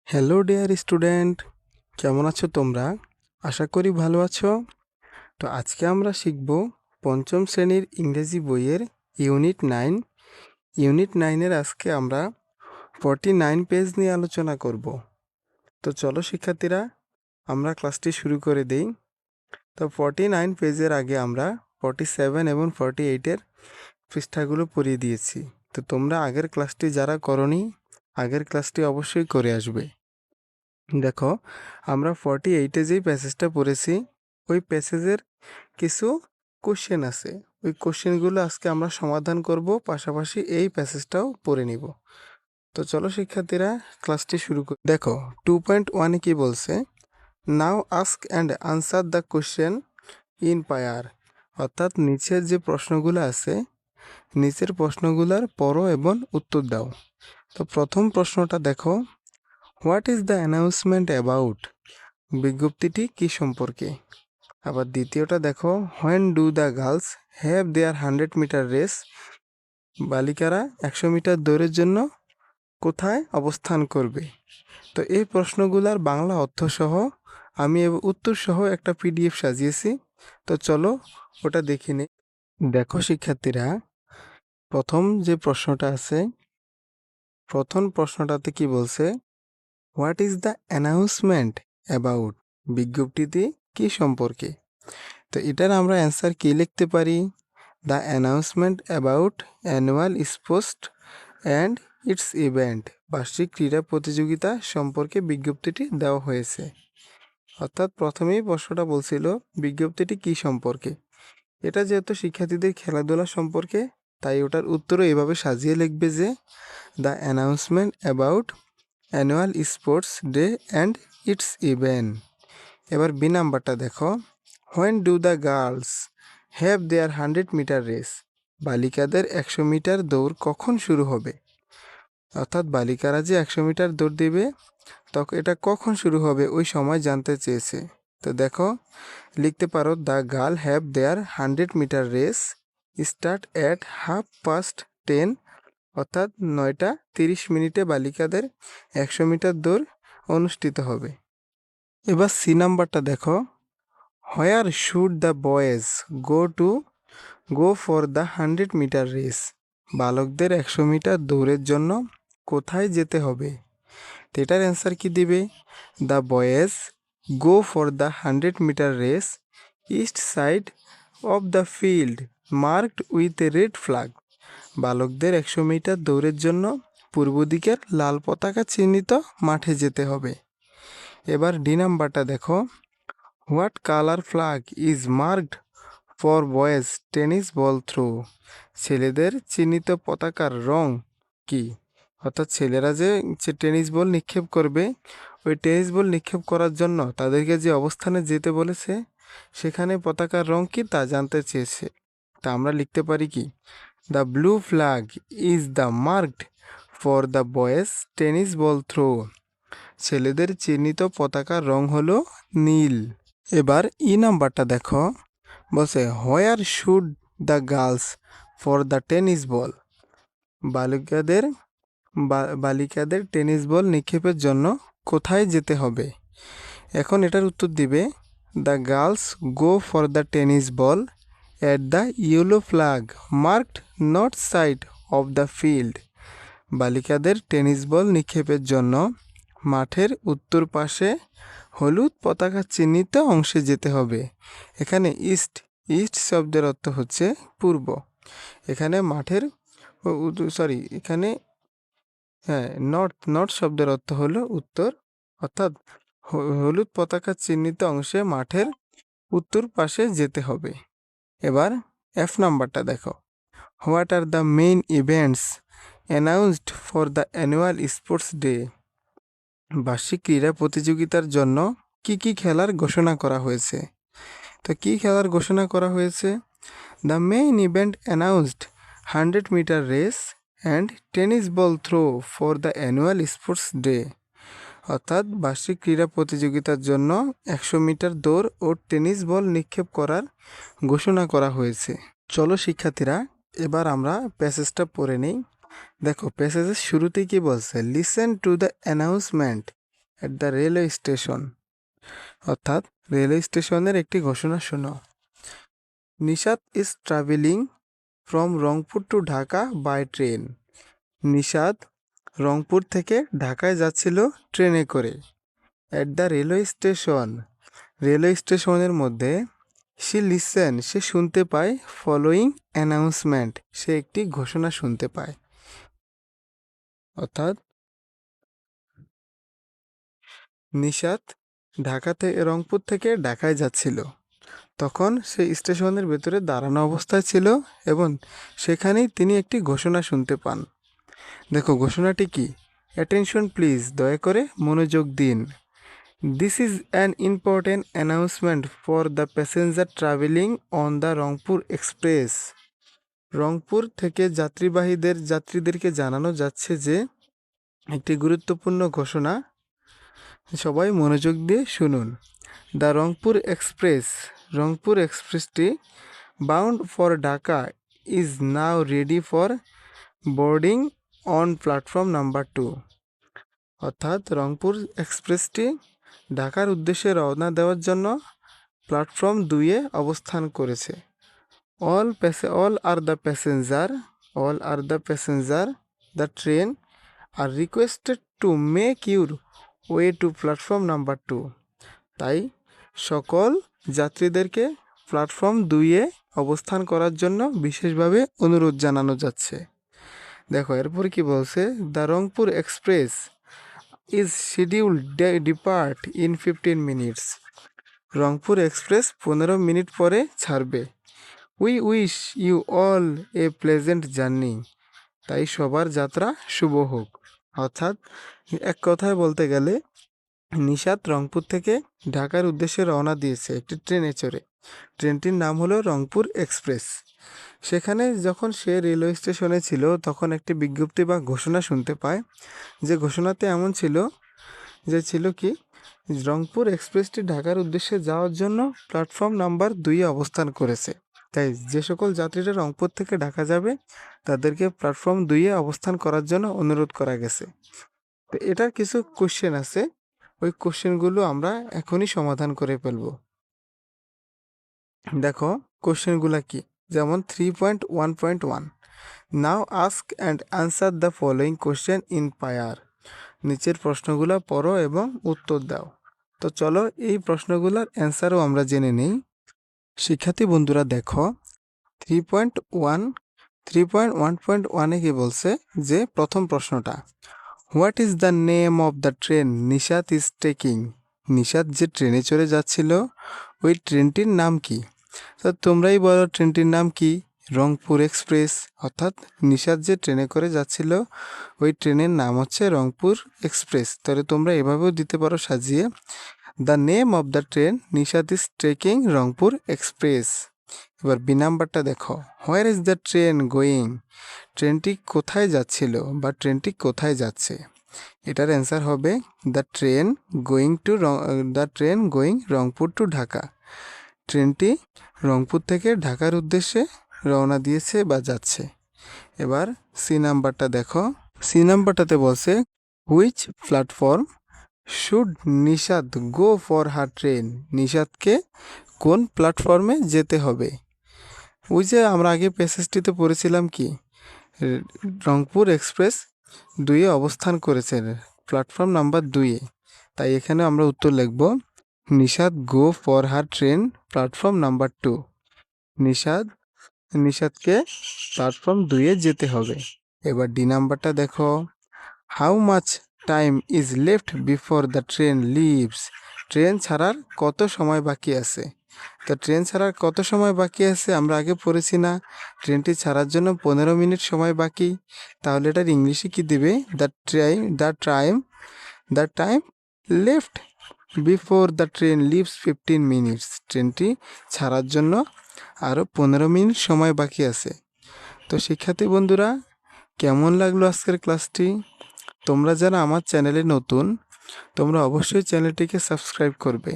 Hello dear student, কেমন আছো তোমরা? আশা করি ভালো আছো। তো আজকে আমরা শিখব পঞ্চম শ্রেণীর ইংরেজি বইয়ের ইউনিট 9 আজকে আমরা 49 পেজ নিয়ে আলোচনা করব। তো চলো শিক্ষার্থীরা, আমরা ক্লাসটি শুরু করে দেই। তো 49 পেজের আগে আমরা 47 এবং 48-এর পৃষ্ঠাগুলো পড়িয়ে দিয়েছি। তো তোমরা আগের ক্লাসটি যারা করনি, আগের ক্লাসটি অবশ্যই করে আসবে। দেখো, আমরা 48-এ যেই প্যাসেজটা পড়েছি, ওই প্যাসেজের কিছু কোশ্চেন আছে। ওই কোশ্চেনগুলো আজকে আমরা সমাধান করব, পাশাপাশি এই প্যাসেজটাও পড়ে নিব। তো চলো শিক্ষার্থীরা, ক্লাসটি শুরু করি। দেখো 2.1-এ কি বলছে? Now ask and answer the question in pair. অর্থাৎ নিচের যে প্রশ্নগুলো আছে, নিচের প্রশ্নগুলোর পড়ো এবং উত্তর দাও। তো প্রথম প্রশ্নটা দেখো, what is the announcement about? বিজ্ঞপ্তিটি কি সম্পর্কে? আবার দ্বিতীয়টা দেখো, when do the girls have their 100 metre race? বালিকারা 100 মিটার দৌড়ের জন্য কোথায় অবস্থান করবে? তো এই প্রশ্নগুলোর বাংলা অর্থসহ আমি উত্তরসহ একটা পিডিএফ সাজিয়েছি। তো চলো ওটা দেখে নিই। দেখো শিক্ষার্থীরা, প্রথম যে প্রশ্নটা আছে, প্রথম প্রশ্নটাতে কি বলছে? What is the announcement about? বিজ্ঞপ্তিটি কি সম্পর্কে? তো এটার আমরা অ্যান্সার কি লিখতে পারি? The announcement about annual sports and its event. বার্ষিক ক্রীড়া প্রতিযোগিতা সম্পর্কে বিজ্ঞপ্তিটি দেওয়া হয়েছে। অর্থাৎ প্রথমেই প্রশ্নটা বলছিল বিজ্ঞপ্তিটি কি সম্পর্কে। এটা যেহেতু শিক্ষার্থীদের খেলাধুলা সম্পর্কে, তাই ওটার উত্তরও এভাবে সাজিয়ে লিখবে যে the announcement about annual sports day and its event. এবার বি নাম্বারটা দেখো, when do the girls have their 100 metre race? বালিকাদের 100 মিটার দৌড় কখন শুরু হবে? অর্থাৎ বালিকারা যে 100 মিটার দৌড় দেবে, তখন এটা কখন শুরু হবে ওই সময় জানতে চেয়েছে। তো দেখো, লিখতে পারো the girl have their 100 metre race start at 10:30। অর্থাৎ 9:30 বালিকাদের 100 মিটার দৌড় অনুষ্ঠিত হবে। এবার সি নাম্বারটা দেখো, where should the boys go for the 100 metre race? বালকদের 100 মিটার দৌড়ের জন্য কোথায় যেতে হবে? তো এটার অ্যান্সার কি দিবে? The boys go for the 100 metre race east side of the field marked with a red flag. বালকদের 100 মিটার দৌড়ের জন্য পূর্ব দিকের লাল পতাকা চিহ্নিত মাঠে যেতে হবে। এবার ডি নাম্বারটা দেখো, what colour flag is marked for boys tennis ball throw? ছেলেদের চিহ্নিত পতাকার রং কি? অর্থাৎ ছেলেরা যে টেনিস বল নিক্ষেপ করবে, ওই টেনিস বল নিক্ষেপ করার জন্য তাদেরকে যে অবস্থানে যেতে বলেছে, সেখানে পতাকার রং কি তা জানতে চেয়েছে। তা আমরা লিখতে পারি কি? The blue flag is the marked for the boys tennis ball throw. ছেলেদের চিহ্নিত পতাকার রং হলো নীল। এবার ই নাম্বারটা দেখো, বলছে হোয়ার should the girls for the tennis ball? বালিকাদের বালিকাদের টেনিস বল নিক্ষেপের জন্য কোথায় যেতে হবে? এখন এটার উত্তর দিবে the girls go for the tennis ball at the yellow flag marked north side of the field. বালিকাদের টেনিস বল নিক্ষেপের জন্য মাঠের উত্তর পাশে হলুদ পতাকা চিহ্নিত অংশে যেতে হবে। এখানে ইস্ট শব্দের অর্থ হচ্ছে পূর্ব। এখানে মাঠের এখানে নর্থ শব্দের অর্থ হলো উত্তর। অর্থাৎ হলুদ পতাকা চিহ্নিত অংশে মাঠের উত্তর পাশে যেতে হবে। এবার এফ নাম্বারটা দেখো, what are the main events announced for the annual sports day? বার্ষিক ক্রীড়া প্রতিযোগিতার জন্য কি কি খেলার ঘোষণা করা হয়েছে? তো কি খেলার ঘোষণা করা হয়েছে? The main event announced 100 metre race and tennis ball throw for the annual sports day. অর্থাৎ বার্ষিক ক্রীড়া প্রতিযোগিতার জন্য 100 মিটার দৌড় ও টেনিস বল নিক্ষেপ করার ঘোষণা করা হয়েছে। চলো শিক্ষার্থীরা, এবার আমরা প্যাসেজটা পড়ে নিই। দেখো প্যাসেজের শুরুতেই কি বলছে? Listen to the announcement at the railway station. অর্থাৎ রেলওয়ে স্টেশনের একটি ঘোষণা শোনো। Nishat is travelling from Rangpur to Dhaka by train. Nishat Rangpur থেকে ঢাকায় যাচ্ছিল ট্রেনে করে। At the railway station, railway স্টেশনের মধ্যে। সে শুনতে পায় ফলোয়িং অ্যানাউন্সমেন্ট, সে একটি ঘোষণা শুনতে পায়। অর্থাৎ নিশাত রংপুর থেকে ঢাকায় যাচ্ছিল, তখন সে স্টেশনের ভেতরে দাঁড়ানো অবস্থায় ছিল এবং সেখানেই তিনি একটি ঘোষণা শুনতে পান। দেখো ঘোষণাটি কি? অ্যাটেনশন প্লিজ, দয়া করে মনোযোগ দিন। This is an important announcement for the passenger travelling on the Rangpur express. Rangpur থেকে যাত্রীদেরকে জানানো যাচ্ছে যে একটি গুরুত্বপূর্ণ ঘোষণা, সবাই মনোযোগ দিয়ে শুনুন। দ্য রংপুর এক্সপ্রেসটি bound for Dhaka is now ready for boarding on platform number 2। অর্থাৎ রংপুর এক্সপ্রেসটি ঢাকার উদ্দেশ্যে রওনা দেওয়ার জন্য প্ল্যাটফর্ম 2-এ অবস্থান করেছে। all are the passenger the train are requested to make your way to platform number 2। তাই সকল যাত্রীদেরকে প্ল্যাটফর্ম 2-এ অবস্থান করার জন্য বিশেষভাবে অনুরোধ জানানো যাচ্ছে। দেখো এরপর কি বলছে, the Rangpur express is scheduled depart in 15 minutes. Rangpur express 15 minute পরে ছাড়বে। We wish you all a pleasant journey. তাই সবার যাত্রা শুভ হোক। অর্থাৎ এক কথায় বলতে গেলে নিশাত রংপুর থেকে ঢাকার উদ্দেশ্যে রওনা দিয়েছে একটি ট্রেনে চড়ে। ট্রেনটির নাম হলো রংপুর এক্সপ্রেস। সেখানে যখন সে রেলওয়ে স্টেশনে ছিল তখন একটি বিজ্ঞপ্তি বা ঘোষণা শুনতে পায়, যে ঘোষণাতে এমন ছিল কি, রংপুর এক্সপ্রেসটি ঢাকার উদ্দেশ্যে যাওয়ার জন্য প্ল্যাটফর্ম নাম্বার 2-এ অবস্থান করেছে। তাই যে সকল যাত্রীরা রংপুর থেকে ঢাকা যাবে তাদেরকে প্ল্যাটফর্ম 2-এ অবস্থান করার জন্য অনুরোধ করা গেছে। তো এটার কিছু কোশ্চেন আছে, ওই কোশ্চেনগুলো আমরা এখনই সমাধান করে ফেলব। দেখো কোশ্চেনগুলো কি, যেমন 3.1.1 now ask and answer the following question in pair. নিচের প্রশ্নগুলো পড়ো এবং উত্তর দাও। তো চলো এই প্রশ্নগুলোর অ্যান্সারও আমরা জেনে নিই। শিক্ষার্থী বন্ধুরা দেখো 3.1.1.1-এ কি বলছে, যে প্রথম প্রশ্নটা, what is the name of the train Nishat is taking. Nishat যে ট্রেনে চড়ে যাচ্ছিল ওই ট্রেনটির নাম কি? তো তোমরাই বলো ট্রেনটির নাম কি? রংপুর এক্সপ্রেস। অর্থাৎ নিশাত যে ট্রেনে করে যাচ্ছিল ওই ট্রেনের নাম হচ্ছে রংপুর এক্সপ্রেস। তাহলে তোমরা এভাবেও দিতে পারো সাজিয়ে, the name of the train Nishat is taking Rangpur express. এবার বি নাম্বারটা দেখো, where is the train going. ট্রেনটি কোথায় যাচ্ছিল বা ট্রেনটি কোথায় যাচ্ছে? এটার অ্যান্সার হবে the train going Rangpur to Dhaka. ট্রেনটি রংপুর থেকে ঢাকার উদ্দেশ্যে রওনা দিয়েছে বা যাচ্ছে। এবার সি নাম্বারটা দেখো, সি নাম্বারটাতে বলছে which platform should Nishat go for her train. নিশাতকে কোন প্ল্যাটফর্মে যেতে হবে? ওই যে আমরা আগে প্যাসেজটিতে পড়েছিলাম কি, রংপুর এক্সপ্রেস 2-এ অবস্থান করেছে, প্ল্যাটফর্ম নাম্বার 2-এ। তাই এখানে আমরা উত্তর লিখব Nishat go for her train platform number 2। নিশাতকে প্ল্যাটফর্ম 2-এ যেতে হবে। এবার ডি নাম্বারটা দেখো, how much time is left before the train leaves. Train ছাড়ার কত সময় বাকি আছে? তো ট্রেন ছাড়ার কত সময় বাকি আছে আমরা আগে পড়েছি না, ট্রেনটি ছাড়ার জন্য 15 মিনিট সময় বাকি। তাহলে এটার ইংলিশে কি দিবে, the time left before the train leaves 15 minutes. ট্রেনটি ছাড়ার জন্য আরও 15 মিনিট সময় বাকি আছে। তো শিক্ষার্থী বন্ধুরা, কেমন লাগলো আজকের ক্লাসটি? তোমরা যারা আমার চ্যানেলে নতুন, তোমরা অবশ্যই চ্যানেলটিকে সাবস্ক্রাইব করবে।